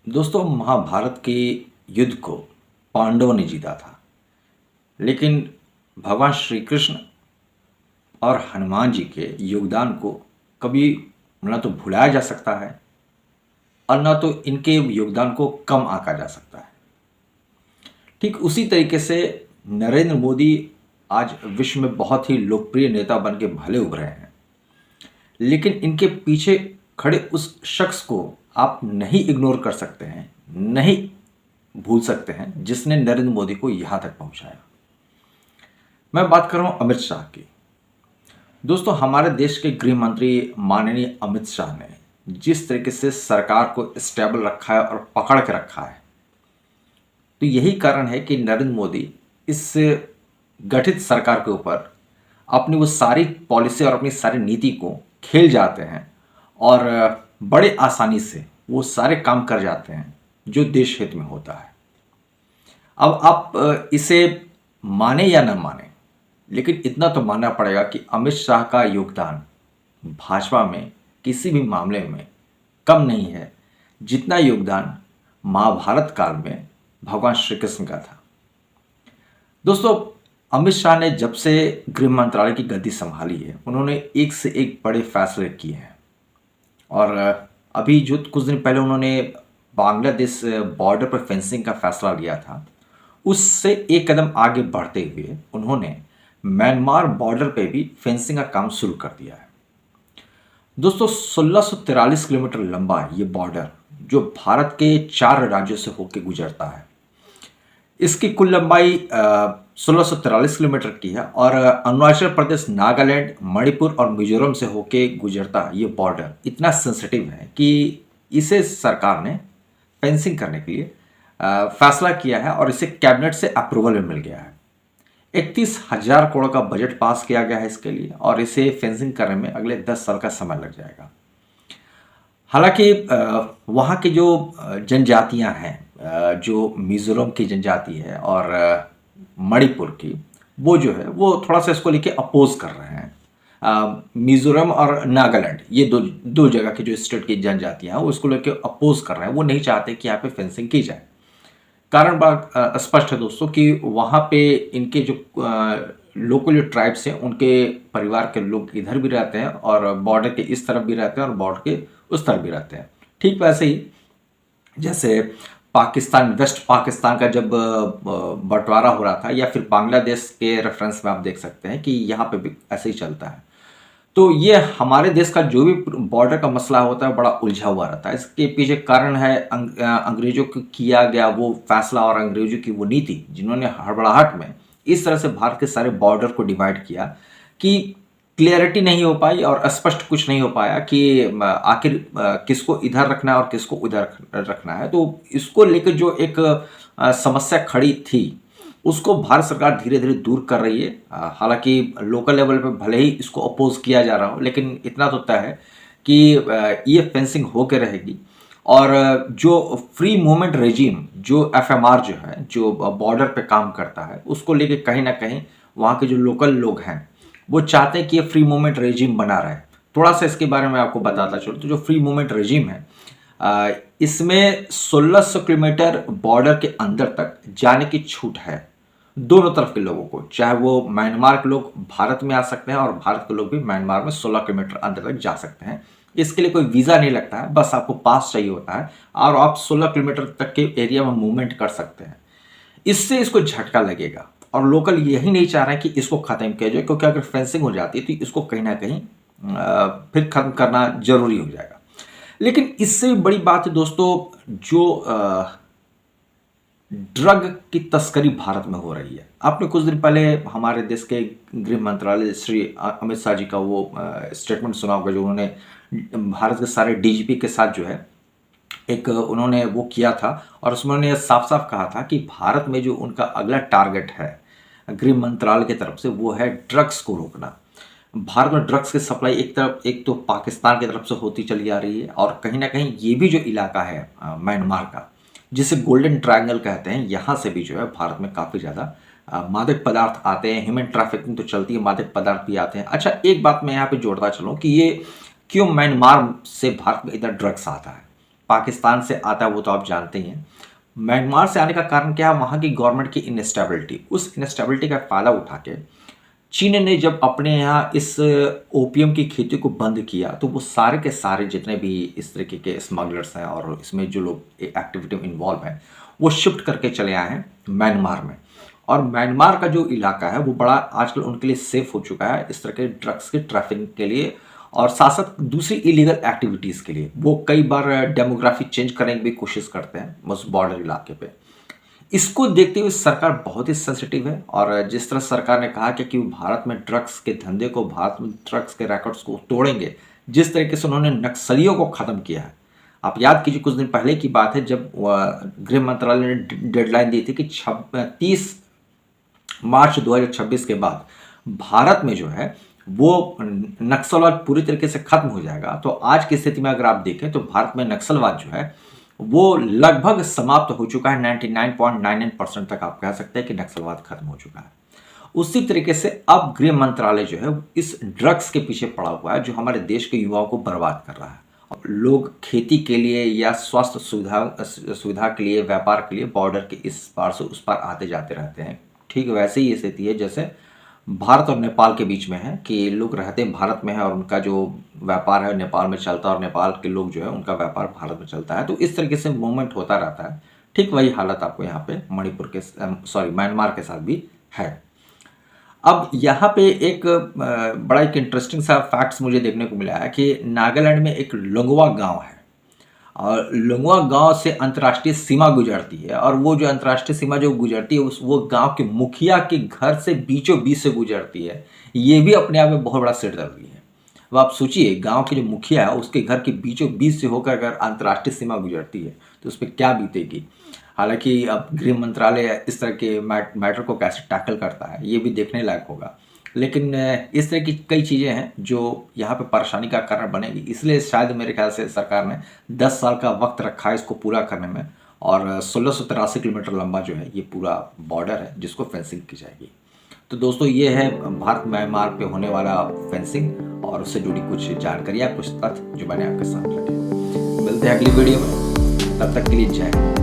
दोस्तों, महाभारत के युद्ध को पांडवों ने जीता था। लेकिन भगवान श्री कृष्ण और हनुमान जी के योगदान को कभी न तो भुलाया जा सकता है और न तो इनके योगदान को कम आंका जा सकता है। ठीक उसी तरीके से नरेंद्र मोदी आज विश्व में बहुत ही लोकप्रिय नेता बन के भले उभरे हैं, लेकिन इनके पीछे खड़े उस शख्स को आप नहीं इग्नोर कर सकते हैं, नहीं भूल सकते हैं, जिसने नरेंद्र मोदी को यहां तक पहुंचाया। मैं बात कर रहा हूं अमित शाह की। दोस्तों, हमारे देश के गृह मंत्री माननीय अमित शाह ने जिस तरीके से सरकार को स्टेबल रखा है और पकड़ के रखा है, तो यही कारण है कि नरेंद्र मोदी इस गठित सरकार के ऊपर अपनी वो सारी पॉलिसी और अपनी सारी नीति को खेल जाते हैं और बड़े आसानी से वो सारे काम कर जाते हैं जो देश हित में होता है। अब आप इसे माने या न माने, लेकिन इतना तो मानना पड़ेगा कि अमित शाह का योगदान भाजपा में किसी भी मामले में कम नहीं है, जितना योगदान महाभारत काल में भगवान श्री कृष्ण का था। दोस्तों, अमित शाह ने जब से गृह मंत्रालय की गद्दी संभाली है, उन्होंने एक से एक बड़े फैसले किए हैं। और अभी जो कुछ दिन पहले उन्होंने बांग्लादेश बॉर्डर पर फेंसिंग का फैसला लिया था, उससे एक कदम आगे बढ़ते हुए उन्होंने म्यांमार बॉर्डर पे भी फेंसिंग का काम शुरू कर दिया है। दोस्तों, 1643 किलोमीटर लंबा ये बॉर्डर जो भारत के 4 राज्यों से होकर गुजरता है, इसकी कुल लंबाई 1643 किलोमीटर की है और अरुणाचल प्रदेश, नागालैंड, मणिपुर और मिजोरम से होके गुजरता ये बॉर्डर इतना सेंसिटिव है कि इसे सरकार ने फेंसिंग करने के लिए फैसला किया है और इसे कैबिनेट से अप्रूवल में मिल गया है। 31,000 करोड़ का बजट पास किया गया है इसके लिए और इसे फेंसिंग करने में अगले 10 साल का समय लग जाएगा। हालांकि वहाँ की जो जनजातियाँ हैं, जो मिजोरम की जनजाति है और मणिपुर की, वो जो है वो थोड़ा सा इसको लेके अपोज कर रहे हैं। मिजोरम और नागालैंड, ये दो जगह की जो स्टेट की जनजातियाँ हैं वो इसको लेके अपोज कर रहे हैं। वो नहीं चाहते कि यहाँ पे फेंसिंग की जाए। कारण बड़ा स्पष्ट है दोस्तों कि वहाँ पे इनके जो लोकल जो ट्राइब्स हैं, उनके परिवार के लोग इधर भी रहते हैं और बॉर्डर के इस तरफ भी रहते हैं और बॉर्डर के उस तरफ भी रहते हैं। ठीक वैसे ही जैसे पाकिस्तान, वेस्ट पाकिस्तान का जब बंटवारा हो रहा था, या फिर बांग्लादेश के रेफरेंस में आप देख सकते हैं कि यहाँ पे भी ऐसे ही चलता है। तो ये हमारे देश का जो भी बॉर्डर का मसला होता है बड़ा उलझा हुआ रहता है। इसके पीछे कारण है अंग्रेजों को किया गया वो फैसला और अंग्रेजों की वो नीति, जिन्होंने हड़बड़ाहट में इस तरह से भारत के सारे बॉर्डर को डिवाइड किया कि क्लियरिटी नहीं हो पाई और स्पष्ट कुछ नहीं हो पाया कि आखिर किसको इधर रखना है और किसको उधर रखना है। तो इसको लेकर जो एक समस्या खड़ी थी, उसको भारत सरकार धीरे धीरे दूर कर रही है। हालांकि लोकल लेवल पे भले ही इसको अपोज किया जा रहा हो, लेकिन इतना तो तय है कि ये फेंसिंग होकर रहेगी। और जो फ्री मूवमेंट रेजिम, जो एफएमआर जो है, जो बॉर्डर पे काम करता है, उसको लेके कहीं ना कहीं वहाँ के जो लोकल लोग हैं वो चाहते हैं कि ये फ्री मूवमेंट रेजिम बना रहे। थोड़ा सा इसके बारे में आपको बताता चलूँ तो जो फ्री मूवमेंट रेजिम है, इसमें 1600 किलोमीटर बॉर्डर के अंदर तक जाने की छूट है दोनों तरफ के लोगों को। चाहे वो म्यांमार के लोग भारत में आ सकते हैं और भारत के लोग भी म्यांमार में 16 किलोमीटर अंदर तक जा सकते हैं। इसके लिए कोई वीज़ा नहीं लगता है, बस आपको पास चाहिए होता है और आप 16 किलोमीटर तक के एरिया में मूवमेंट कर सकते हैं। इससे इसको झटका लगेगा और लोकल यही नहीं चाह रहे हैं कि इसको ख़त्म किया जाए, क्योंकि अगर फेंसिंग हो जाती है तो इसको कहीं ना कहीं फिर ख़त्म करना जरूरी हो जाएगा। लेकिन इससे भी बड़ी बात है दोस्तों, जो ड्रग की तस्करी भारत में हो रही है। आपने कुछ दिन पहले हमारे देश के गृह मंत्रालय श्री अमित शाह जी का वो स्टेटमेंट सुना होगा, जो उन्होंने भारत के सारे डीजीपी के साथ जो है एक उन्होंने वो किया था और उसमें उन्होंने साफ साफ कहा था कि भारत में जो उनका अगला टारगेट है गृह मंत्रालय की तरफ से, वो है ड्रग्स को रोकना। भारत में ड्रग्स की सप्लाई एक तो पाकिस्तान की तरफ से होती चली आ रही है और कहीं ना कहीं ये भी जो इलाका है म्यांमार का, जिसे गोल्डन ट्रायंगल कहते हैं, यहाँ से भी जो है भारत में काफ़ी ज़्यादा मादक पदार्थ आते हैं। ह्यूमन ट्रैफिकिंग तो चलती है, मादक पदार्थ भी आते हैं। अच्छा, एक बात मैं यहाँ पे जोड़ता चलूँ कि ये क्यों म्यांमार से भारत में इतना ड्रग्स आता है। पाकिस्तान से आता है वो तो आप जानते ही हैं। म्यांमार से आने का कारण क्या है? वहाँ की गवर्नमेंट की इनस्टेबिलिटी। उस इनस्टेबिलिटी का फ़ायदा उठा के चीन ने जब अपने यहाँ इस ओपियम की खेती को बंद किया तो वो सारे के सारे जितने भी इस तरीके के स्मगलर्स हैं और इसमें जो लोग एक्टिविटी में इन्वॉल्व हैं वो शिफ्ट करके चले आए हैं म्यांमार में। और म्यांमार का जो इलाका है वो बड़ा आजकल उनके लिए सेफ हो चुका है इस तरह के ड्रग्स के ट्रैफिकिंग के लिए और साथ साथ दूसरी इलीगल एक्टिविटीज़ के लिए। वो कई बार डेमोग्राफी चेंज करने की भी कोशिश करते हैं उस बॉर्डर इलाके पे। इसको देखते हुए सरकार बहुत ही सेंसिटिव है और जिस तरह सरकार ने कहा कि वो भारत में ड्रग्स के धंधे को, भारत में ड्रग्स के रिकॉर्ड्स को तोड़ेंगे, जिस तरीके से उन्होंने नक्सलियों को ख़त्म किया है। आप याद कीजिए कुछ दिन पहले की बात है जब गृह मंत्रालय ने डेडलाइन दी थी कि 30 मार्च 2026 के बाद भारत में जो है वो नक्सलवाद पूरी तरीके से खत्म हो जाएगा। तो आज की स्थिति में अगर आप देखें तो भारत में नक्सलवाद जो है वो लगभग समाप्त हो चुका है। 99.99% तक आप कह सकते हैं कि नक्सलवाद खत्म हो चुका है। उसी तरीके से अब गृह मंत्रालय जो है इस ड्रग्स के पीछे पड़ा हुआ है जो हमारे देश के युवाओं को बर्बाद कर रहा है। लोग खेती के लिए या स्वास्थ्य सुविधा के लिए, व्यापार के लिए बॉर्डर के इस पार से उस पार आते जाते रहते हैं। ठीक वैसे ही स्थिति है जैसे भारत और नेपाल के बीच में है कि लोग रहते भारत में है और उनका जो व्यापार है नेपाल में चलता है और नेपाल के लोग जो है उनका व्यापार भारत में चलता है। तो इस तरीके से मूवमेंट होता रहता है। ठीक वही हालत आपको यहाँ पे म्यांमार के साथ भी है। अब यहाँ पे एक बड़ा एक इंटरेस्टिंग सा फैक्ट्स मुझे देखने को मिला है कि नागालैंड में एक लुंगवा गांव है और लुंगवा गांव से अंतर्राष्ट्रीय सीमा गुजरती है और वो जो अंतर्राष्ट्रीय सीमा जो गुजरती है वो गांव के मुखिया के घर से बीचों बीच से गुजरती है। ये भी अपने आप में बहुत बड़ा सिरदर्दी है। अब आप सोचिए गांव के जो मुखिया है उसके घर के बीचों बीच से होकर अगर अंतर्राष्ट्रीय सीमा गुजरती है तो उस पर क्या बीतेगी। हालांकि अब गृह मंत्रालय इस तरह के मैटर को कैसे टैकल करता है ये भी देखने लायक होगा। लेकिन इस तरह की कई चीज़ें हैं जो यहाँ पे परेशानी का कारण बनेगी। इसलिए शायद मेरे ख्याल से सरकार ने 10 साल का वक्त रखा है इसको पूरा करने में और 1683 किलोमीटर लंबा जो है ये पूरा बॉर्डर है जिसको फेंसिंग की जाएगी। तो दोस्तों ये है भारत म्यांमार पे होने वाला फेंसिंग और उससे जुड़ी कुछ जानकारियाँ, कुछ तथ्य जो मैंने आपके साथ रखे। मिलते हैं अगली वीडियो में, तब तक के लिए जय हिंद।